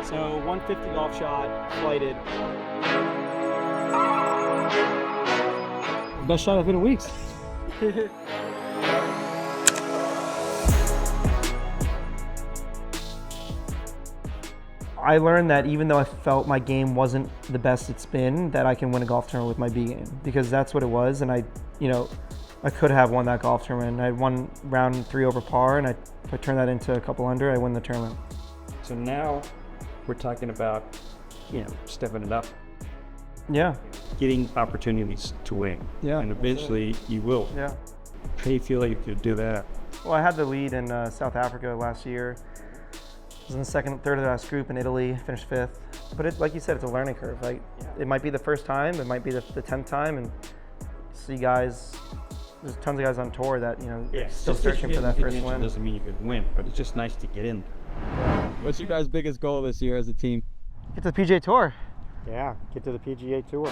So 150 golf shot, flighted. Best shot I've hit in weeks. I learned that even though I felt my game wasn't the best it's been, that I can win a golf tournament with my B game, because that's what it was. And I could have won that golf tournament. I won round 3 over par, and if I turn that into a couple under, I win the tournament. So now we're talking about, stepping it up. Yeah. Getting opportunities to win. Yeah. And eventually you will. Yeah. How do you feel like you could do that? Well, I had the lead in South Africa last year. I was in the second, third of the last group in Italy, finished 5th. But like you said, it's a learning curve. Like, it might be the first time, it might be the 10th time, and see guys, there's tons of guys on tour that, still searching for that first win. Doesn't mean you could win, but it's just nice to get in. What's your guys' biggest goal this year as a team? Get to the PGA Tour. Yeah, get to the PGA Tour.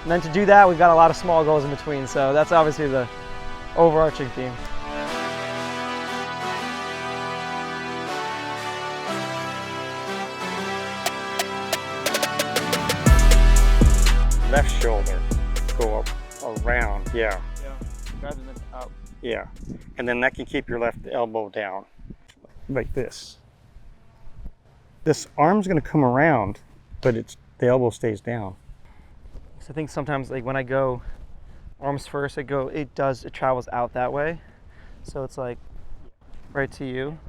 And then to do that, we've got a lot of small goals in between, so that's obviously the overarching theme. Left shoulder, go up around, yeah. Rather than up. Yeah, and then that can keep your left elbow down, like this. This arm's gonna come around, but the elbow stays down. So I think sometimes, like when I go arms first, it travels out that way. So it's like right to you.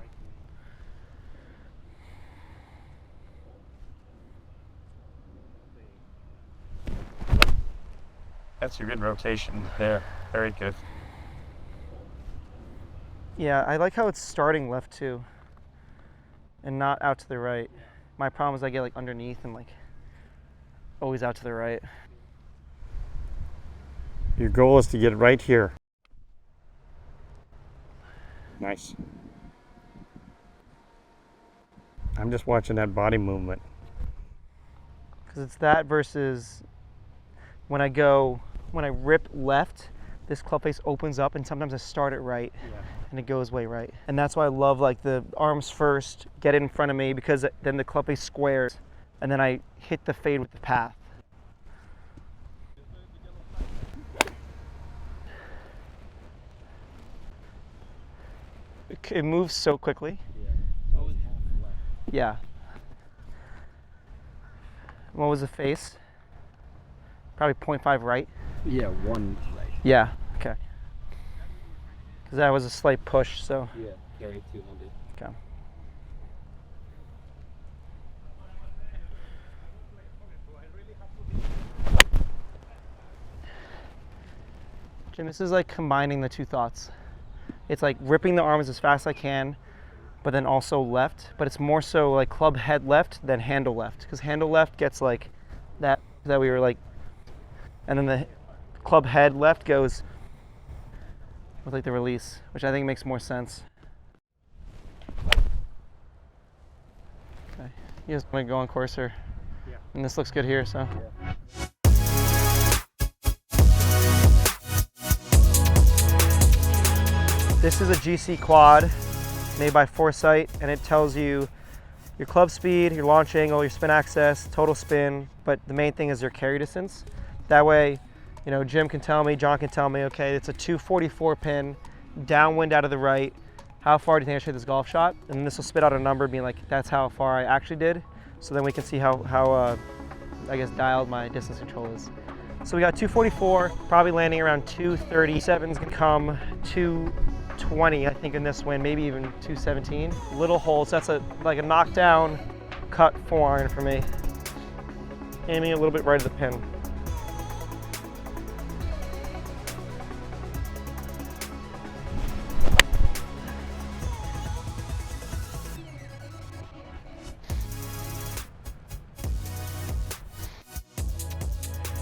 That's a good rotation there. Very good. Yeah, I like how it's starting left too, and not out to the right. My problem is I get like underneath and like always out to the right. Your goal is to get right here. Nice. I'm just watching that body movement. Because it's that versus when I rip left, this club face opens up, and sometimes I start it right. Yeah. And it goes way right. And that's why I love like the arms first, get it in front of me, because then the club face squares, and then I hit the fade with the path. It moves so quickly. Yeah. Always half left. Yeah. What was the face? Probably 0.5 right. Yeah, 1 right. Yeah, okay. Because that was a slight push, so. Yeah, carry 200. Okay. Jim, this is like combining the two thoughts. It's like ripping the arms as fast as I can, but then also left. But it's more so like club head left than handle left. Because handle left gets like that we were like, and then the club head left goes with like the release, which I think makes more sense. Okay, you just want to go on course here? Yeah. And this looks good here, so. Yeah. This is a GC quad made by Foresight, and it tells you your club speed, your launch angle, your spin access, total spin, but the main thing is your carry distance. That way, Jim can tell me, John can tell me, okay, it's a 244 pin, downwind out of the right. How far do you think I should hit this golf shot? And this will spit out a number being like, that's how far I actually did. So then we can see how I guess, dialed my distance control is. So we got 244, probably landing around 237's gonna come, 220, I think, in this win, maybe even 217. Little hole, so that's like a knockdown cut 4-iron for me. Aiming a little bit right at the pin.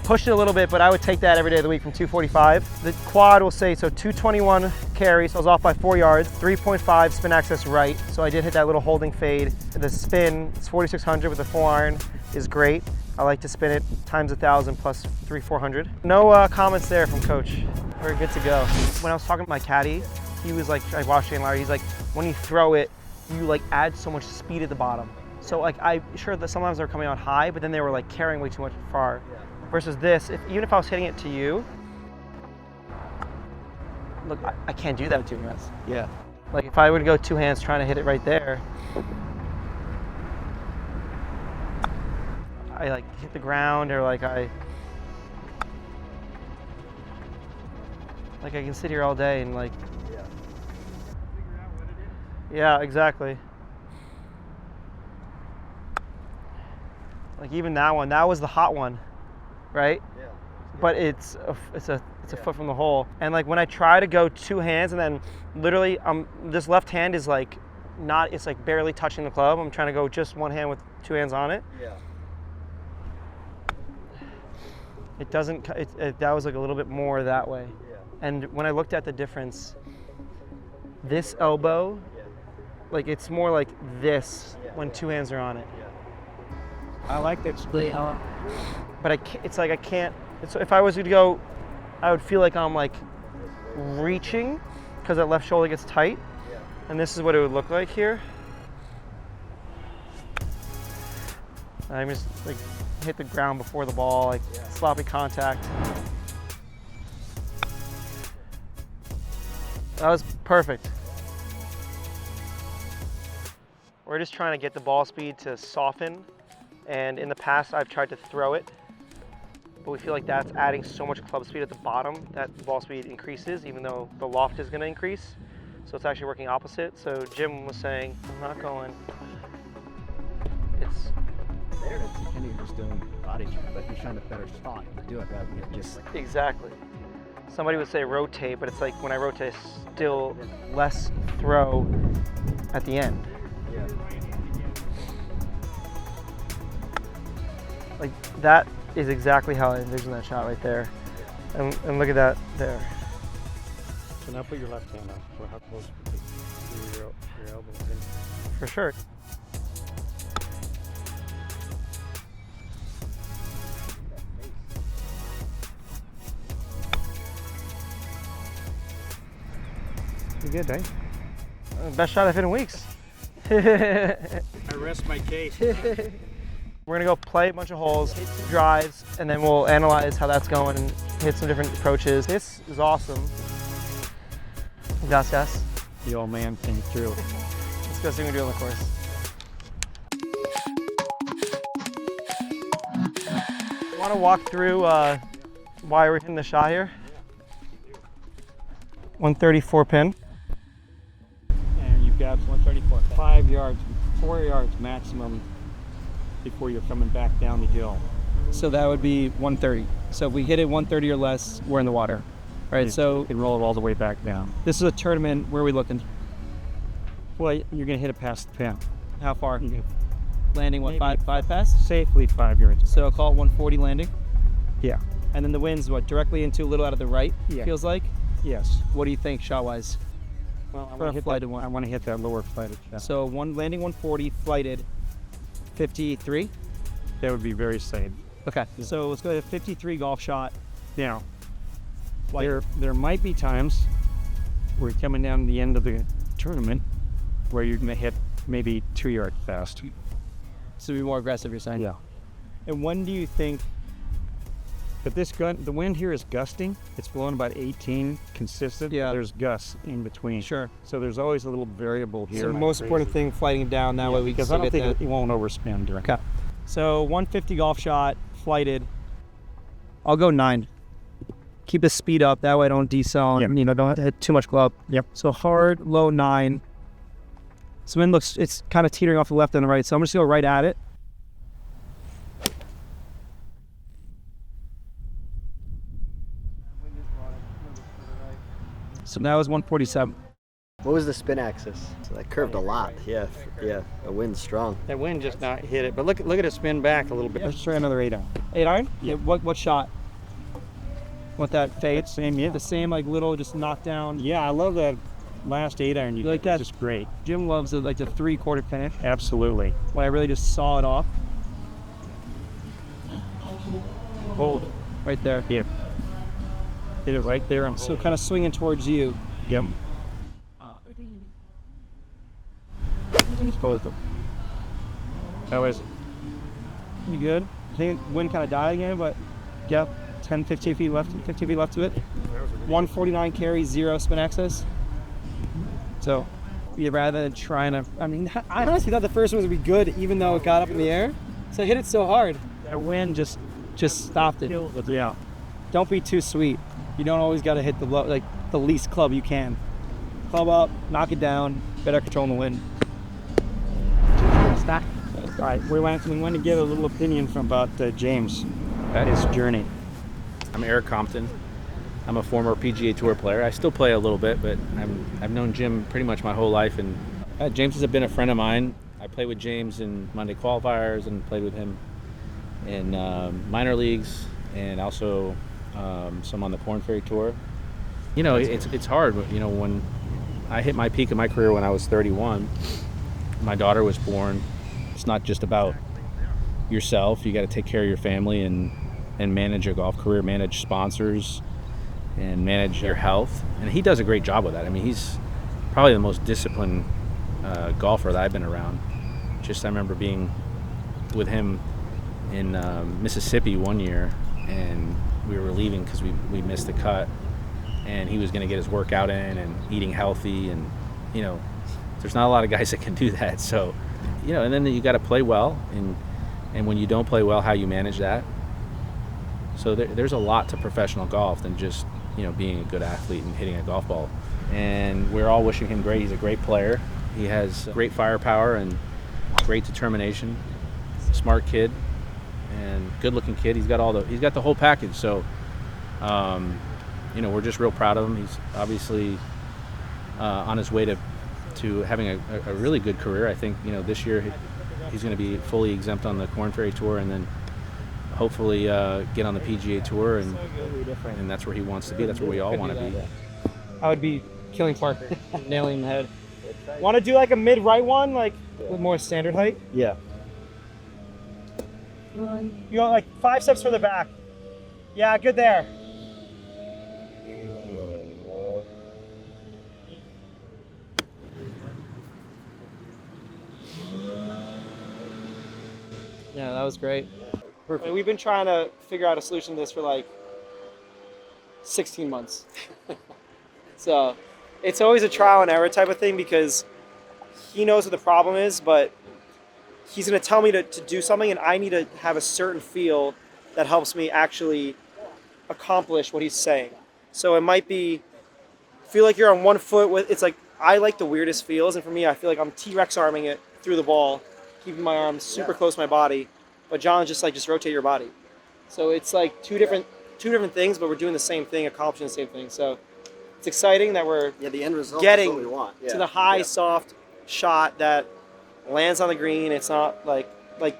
Pushed it a little bit, but I would take that every day of the week from 245. The quad will say, so 221 carry, so I was off by 4 yards, 3.5 spin access right, so I did hit that little holding fade. The spin, it's 4,600 with the 4-iron, is great. I like to spin it times 1,000 plus 3,400. No comments there from Coach. We're good to go. When I was talking to my caddy, he was like, I watched him, he's like, when you throw it, you like add so much speed at the bottom. So like I'm sure that sometimes they're coming out high, but then they were like carrying way too much far. Versus this, even if I was hitting it to you, look, I can't do that with 2 hands. Yeah. Like if I would go 2 hands trying to hit it right there, I like hit the ground, or like I can sit here all day and like, yeah, exactly. Like even that one, that was the hot one, right? Yeah. But it's a foot from the hole. And like when I try to go 2 hands and then literally this left hand is like not, it's like barely touching the club. I'm trying to go just 1 hand with 2 hands on it. Yeah. It doesn't, that was like a little bit more that way. Yeah. And when I looked at the difference, this elbow, like it's more like this when 2 hands are on it. I like that split. But it's like I can't, if I was to go, I would feel like I'm like reaching because that left shoulder gets tight. And this is what it would look like here. I just like hit the ground before the ball, like sloppy contact. That was perfect. We're just trying to get the ball speed to soften. And in the past, I've tried to throw it, but we feel like that's adding so much club speed at the bottom that the ball speed increases, even though the loft is going to increase. So it's actually working opposite. So Jim was saying, I'm not going. It's There, it's kind of just doing body jump, but he's trying to better spot to do it rather than just. exactly. Somebody would say rotate, but it's like when I rotate, still less throw at the end. Yeah. Like that is exactly how I envisioned that shot right there. And look at that there. So now put your left hand up. So how close to your elbows in? For sure. You good, eh? Best shot I've hit in weeks. I rest my case. We're gonna go play a bunch of holes, hit some drives, and then we'll analyze how that's going and hit some different approaches. This is awesome. Gracias. The old man came through. Let's go see what we do on the course. Want to walk through why we're hitting the shot here? 134 pin. And you've got 134. 5 yards, 4 yards maximum before you're coming back down the hill. So that would be 130. So if we hit it 130 or less, we're in the water, right? You So can roll it all the way back down. this is a tournament. Where are we looking? Well, you're going to hit it past the pin. How far? You can Landing what? Maybe Five past? safely 5 yards. So I'll call it 140 landing. Yeah. And then the wind's what? Directly into a little out of the right. Yeah. Feels like. Yes. What do you think shot wise? Well, I For a want to hit flighted that one. I want to hit that lower flighted shot. So one landing 140, flighted 53. That would be very safe. Okay. So let's go to 53 golf shot. Now, Flighted. there might be times where you're coming down the end of the tournament where you're going to hit maybe 2 yards fast. So be more aggressive, you're saying? Yeah. And when do you think? But the wind here is gusting. It's blowing about 18 consistent. Yeah. There's gusts in between. Sure. So there's always a little variable here. So the most important thing, flighting it down. That way we can Because still I don't get think the. it won't overspin during. Okay. So 150 golf shot, flighted. I'll go 9. Keep the speed up. That way I don't decel. Yep. And, don't hit too much club. Yep. So hard, low 9. So wind looks, it's kind of teetering off the left and the right. So I'm just going to go right at it. So that was 147. What was the spin axis? So that curved a lot. Yeah, yeah. The wind's strong. That wind just not hit it. But look at it spin back a little bit. Let's try another 8 iron. 8 iron? Yeah. What shot? Want that fade? Same, yeah. The same, like little, just knock down. Yeah, I love that last 8 iron. You like that? Just great. Jim loves it, like the 3/4 finish. Absolutely. When I really just saw it off. Hold. Right there. Yeah. Hit it right there. So kind of swinging towards you. Yep. Just close them. How is it? Pretty good. I think wind kind of died again, but yeah, 10, 15 feet left to it. 149 carry, 0 spin access. So, yeah, rather than trying to, I mean, I honestly thought the first one was going to be good, even though it got up in the air. So I hit it so hard. That wind just stopped it. Yeah. Don't be too sweet. You don't always got to hit the least club you can. Club up, knock it down, better controlling the wind. All right, we want to get a little opinion from about James, his journey. I'm Eric Compton. I'm a former PGA Tour player. I still play a little bit, but I've known Jim pretty much my whole life. And James has been a friend of mine. I played with James in Monday qualifiers and played with him in minor leagues and also some on the Korn Ferry Tour. You know, it's hard. You know, when I hit my peak of my career when I was 31, my daughter was born. It's not just about yourself. You got to take care of your family and manage your golf career, manage sponsors, and manage your health. And he does a great job with that. I mean, he's probably the most disciplined golfer that I've been around. Just I remember being with him in Mississippi one year, and we were leaving because we missed the cut, and he was going to get his workout in and eating healthy, and you know, there's not a lot of guys that can do that. So, you know, and then you got to play well, and when you don't play well, how you manage that. So there's a lot to professional golf than just, you know, being a good athlete and hitting a golf ball. And we're all wishing him great. He's a great player. He has great firepower and great determination. Smart kid and good-looking kid. He's got the whole package. So, you know, we're just real proud of him. He's obviously on his way to having a really good career. I think, you know, this year he's going to be fully exempt on the Korn Ferry Tour, and then hopefully get on the PGA Tour, and that's where he wants to be. That's where we all want to be. I would be killing Parker, nailing him in the head. Want to do like a mid-right one, like with more standard height? Yeah. You go like 5 steps further back. Yeah, good there. Yeah, that was great. Perfect. We've been trying to figure out a solution to this for like 16 months. So it's always a trial and error type of thing because he knows what the problem is, but he's going to tell me to do something, and I need to have a certain feel that helps me actually accomplish what he's saying. So it might be, feel like you're on one foot with, it's like, I like the weirdest feels, and for me, I feel like I'm T-Rex arming it through the ball, keeping my arms super close to my body, but John's just like, just rotate your body. So it's like two different things, but we're doing the same thing, accomplishing the same thing. So it's exciting that we're the end result getting is what we want. Yeah. to the high, soft shot that lands on the green. It's not like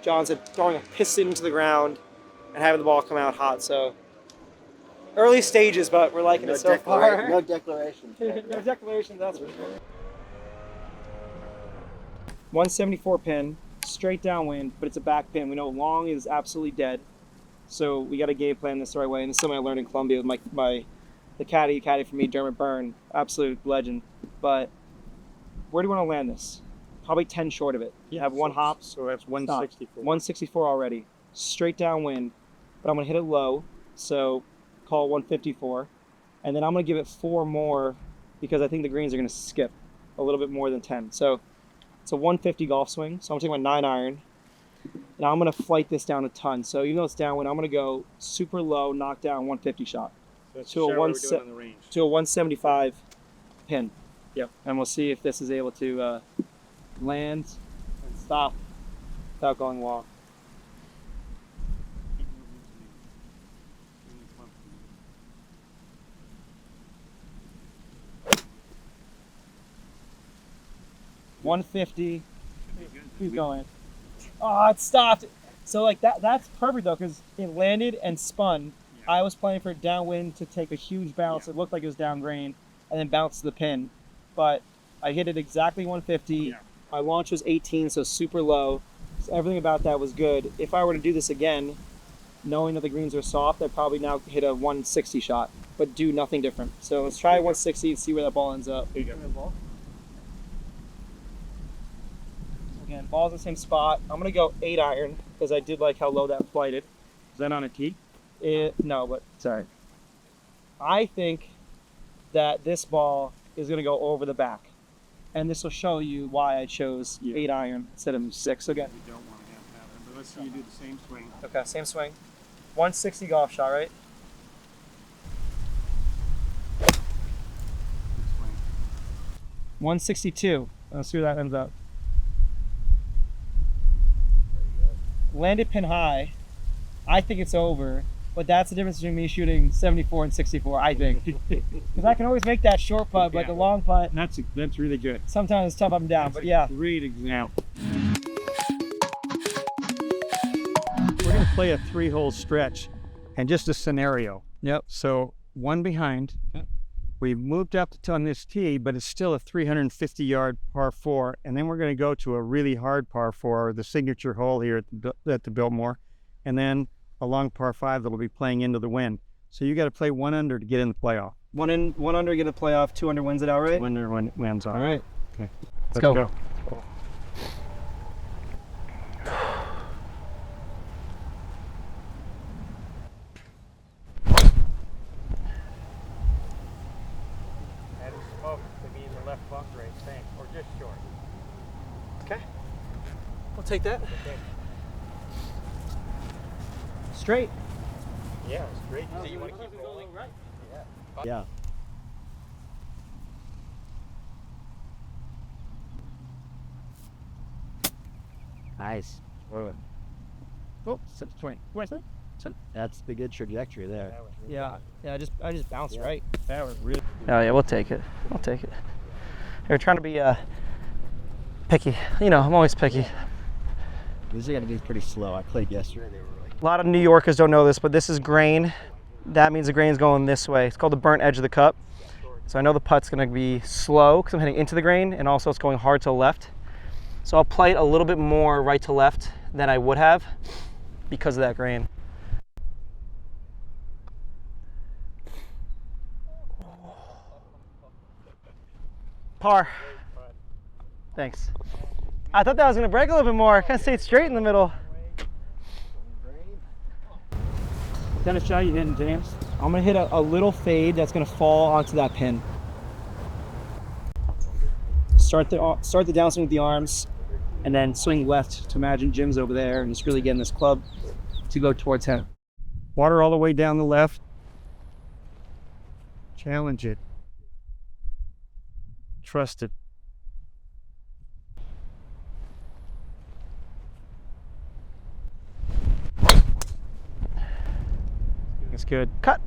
John said, throwing a piston into the ground and having the ball come out hot. So early stages, but we're liking it so far. No declaration. No declarations, that's for sure. 174 pin, straight downwind, but it's a back pin. We know long is absolutely dead, so we got to game plan this the right way. And this is something I learned in Columbia with the caddy for me, Dermot Byrne, absolute legend. But where do you want to land this? Probably 10 short of it. You have one hop. So that's 164. 164 already. Straight downwind, but I'm going to hit it low, so call it 154. And then I'm going to give it 4 more because I think the greens are going to skip a little bit more than 10. So it's a 150 golf swing. So I'm going to take my 9-iron, and I'm going to flight this down a ton. So even though it's downwind, I'm going to go super low, knock down 150 shot. To a 175 pin. Yep. And we'll see if this is able to land and stop without going long. $150. Keep going. Oh, it stopped. So like that's perfect though, because it landed and spun. I was playing for downwind to take a huge bounce. Yeah. It looked like it was down green, and then bounce to the pin. But I hit it exactly 150. Yeah. My launch was 18, so super low. So everything about that was good. If I were to do this again, knowing that the greens are soft, I'd probably now hit a 160 shot, but do nothing different. So let's try 160 and see where that ball ends up. Here you go. Again, ball's in the same spot. I'm gonna go 8 iron because I did like how low that flighted. Is that on a tee? No, but sorry. I think that this ball is gonna go over the back, and this will show you why I chose 8 iron instead of 6. Again, You don't want to have that, but let's say you do the same swing. okay, same swing. 160 golf shot, right? Good swing. 162. Let's see where that ends up. Landed pin high. I think it's over, but that's the difference between me shooting 74 and 64, I think. Because I can always make that short putt, but the long putt, That's really good. sometimes it's tough up and down, but yeah. Great example. We're going to play a 3-hole stretch and just a scenario. Yep. So 1 behind. We moved up on this tee, but it's still a 350-yard par 4, and then we're going to go to a really hard par 4, the signature hole here at the Biltmore, and then a long par 5 that'll be playing into the wind. So you got to play 1 under to get in the playoff. 1 under, get a playoff, 2 under wins it outright. Winner wins on. All right. Okay. Let's go. That is smoke to be in the left bunker, I think, or just short. Okay. We'll take that. Okay. Straight. Yeah, it's great. Do you want to keep rolling? Right. Yeah. Nice. Oh, 20. Where's that? That's the good trajectory there. Yeah. Yeah, I just bounced right. That was really Oh yeah, we'll take it. We'll take it. We're trying to be picky. You know, I'm always picky. These are going to be pretty slow. I played yesterday. They were like, A lot of New Yorkers don't know this, but this is grain. That means the grain's going this way. It's called the burnt edge of the cup. So I know the putt's gonna be slow because I'm hitting into the grain, and also it's going hard to the left. So I'll play it a little bit more right to left than I would have because of that grain. Par. Thanks. I thought that was gonna break a little bit more. Kind of stayed straight in the middle. Tennis shot you hitting, James? I'm gonna hit a little fade that's gonna fall onto that pin. Start the downswing with the arms, and then swing left to imagine Jim's over there, and just really getting this club to go towards him. water all the way down the left. Challenge it. Trust it. That's good. Cut.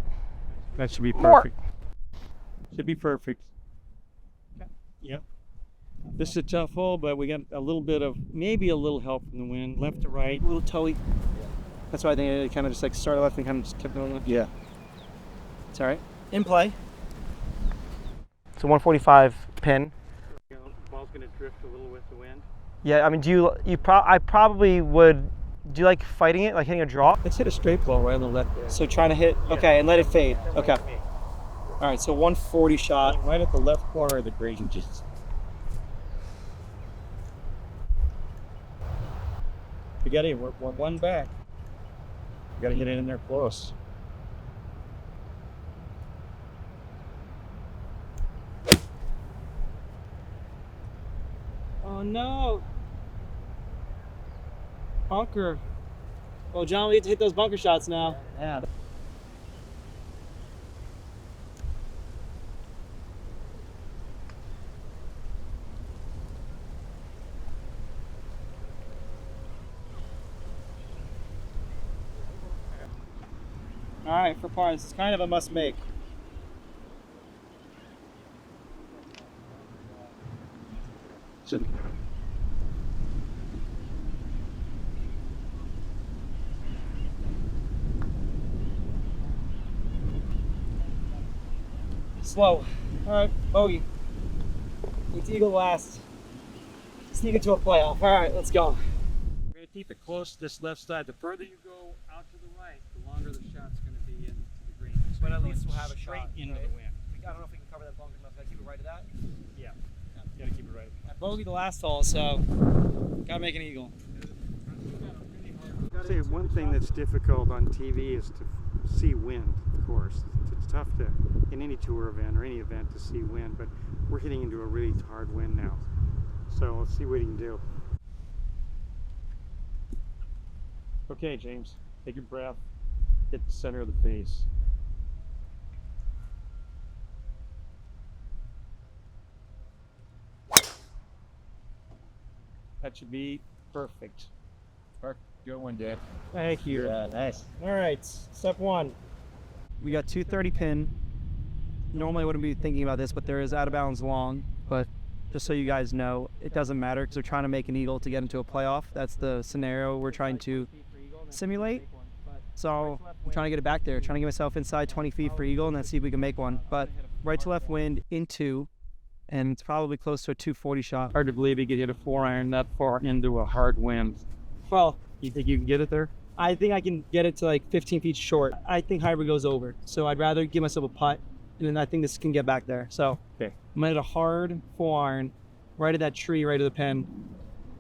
That should be More. perfect. Should be perfect. Yep. This is a tough hole, but we got a little bit of, maybe a little help from the wind, left to right. A little toey. That's why I think it kind of just like started left and kind of just kept going left. Yeah. It's all right. In play. It's a 145 pin. Ball's going to drift a little with the wind. Yeah, I mean, I probably would. Do you like fighting it, like hitting a draw? Let's hit a straight ball right on the left. So trying to hit, okay, and let it fade. Okay. All right, so 140 shot. Right at the left corner of the green. Just. You got to we're one back. You got to get it in there close. Oh no. Bunker. Well, John, we get to hit those bunker shots now. yeah. All right, for par, this is kind of a must make. Slow. All right, bogey. It's eagle last. Sneak it to a playoff. All right, let's go. We're going to keep it close to this left side. The further you go out to the right, the longer the shot's going to be into the green. So But you're at going least we'll have a straight shot, into right? the wind. I don't know if we can cover that bunker enough. Gotta keep it right to that. Yeah. You got to keep it right. I bogeyed the last hole, so Gotta make an eagle. See, one thing that's difficult on TV is to see wind, of course. It's tough to, in any tour event or any event, to see wind, but we're hitting into a really hard wind now. So let's see what he can do. Okay, James, take your breath, hit the center of the face. That should be perfect. Good one, Dad. Thank you. Yeah, nice. All right, step one. We got 230 pin. Normally I wouldn't be thinking about this, but there is out of bounds long. But just so you guys know, it doesn't matter because we're trying to make an eagle to get into a playoff. That's the scenario we're trying to simulate. So I'm trying to get it back there, trying to get myself inside 20 feet for eagle and then see if we can make one. But right to left wind into, and it's probably close to a 240 shot. Hard to believe he could hit a 4-iron that far into a hard wind. Well, You think you can get it there? I think I can get it to like 15 feet short. I think hybrid goes over. So I'd rather give myself a putt, and then I think this can get back there. So Okay. I'm gonna hit a hard 4-iron, right at that tree, right at the pin.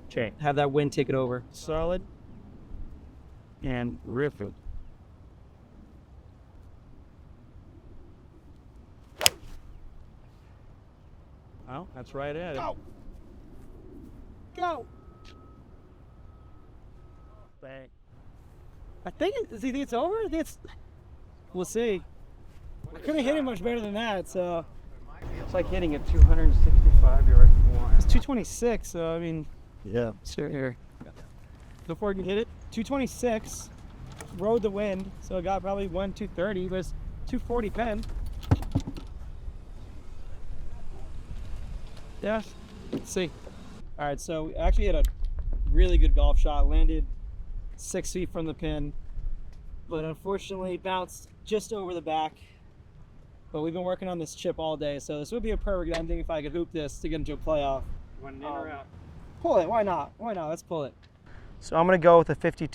Okay. Have that wind take it over. Solid and riff it. Well, that's right at it. Go! Go! Bang. I think does he think it's over? I think it's. We'll see. I couldn't hit it much better than that. So It's like hitting a 265-yard 4-iron. it's 226. So I mean, Yeah. sure here. Before I can hit it, 226. Rode the wind, so I got probably 230, but it's 240 pen. Yeah, let's see. All right, so we actually had a really good golf shot. Landed 6 feet from the pin, but unfortunately bounced just over the back. But we've been working on this chip all day, so this would be a perfect ending if I could hoop this to get into a playoff. You want it in or out? Pull it, why not? Why not? Let's pull it. So I'm going to go with a 52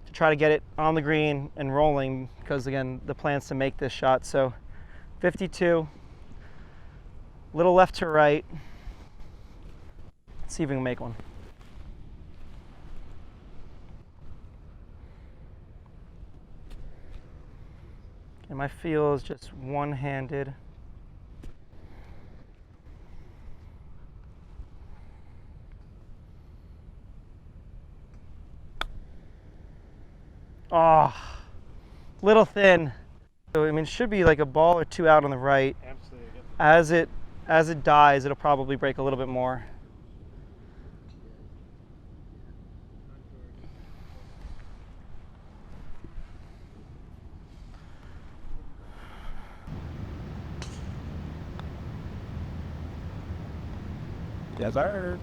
to try to get it on the green and rolling because, again, the plan's to make this shot. So 52, little left to right. Let's see if we can make one. And my feel is just one-handed. Oh, little thin. So I mean, it should be like a ball or two out on the right. Absolutely. As it dies, it'll probably break a little bit more. Yes, sir.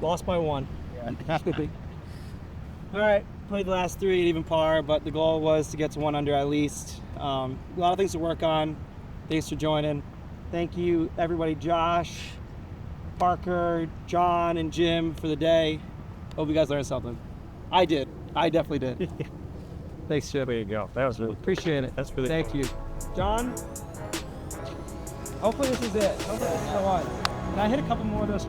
Lost by 1. All right, played the last 3 at even par, but the goal was to get to 1 under at least. A lot of things to work on. Thanks for joining. Thank you, everybody, Josh, Parker, John, and Jim for the day. Hope you guys learned something. I did. I definitely did. Thanks, Chip. There you go. That was really Appreciate it. That's really Thank cool. you. John, hopefully this is it. Hopefully this is the one. And I hit a couple more of those.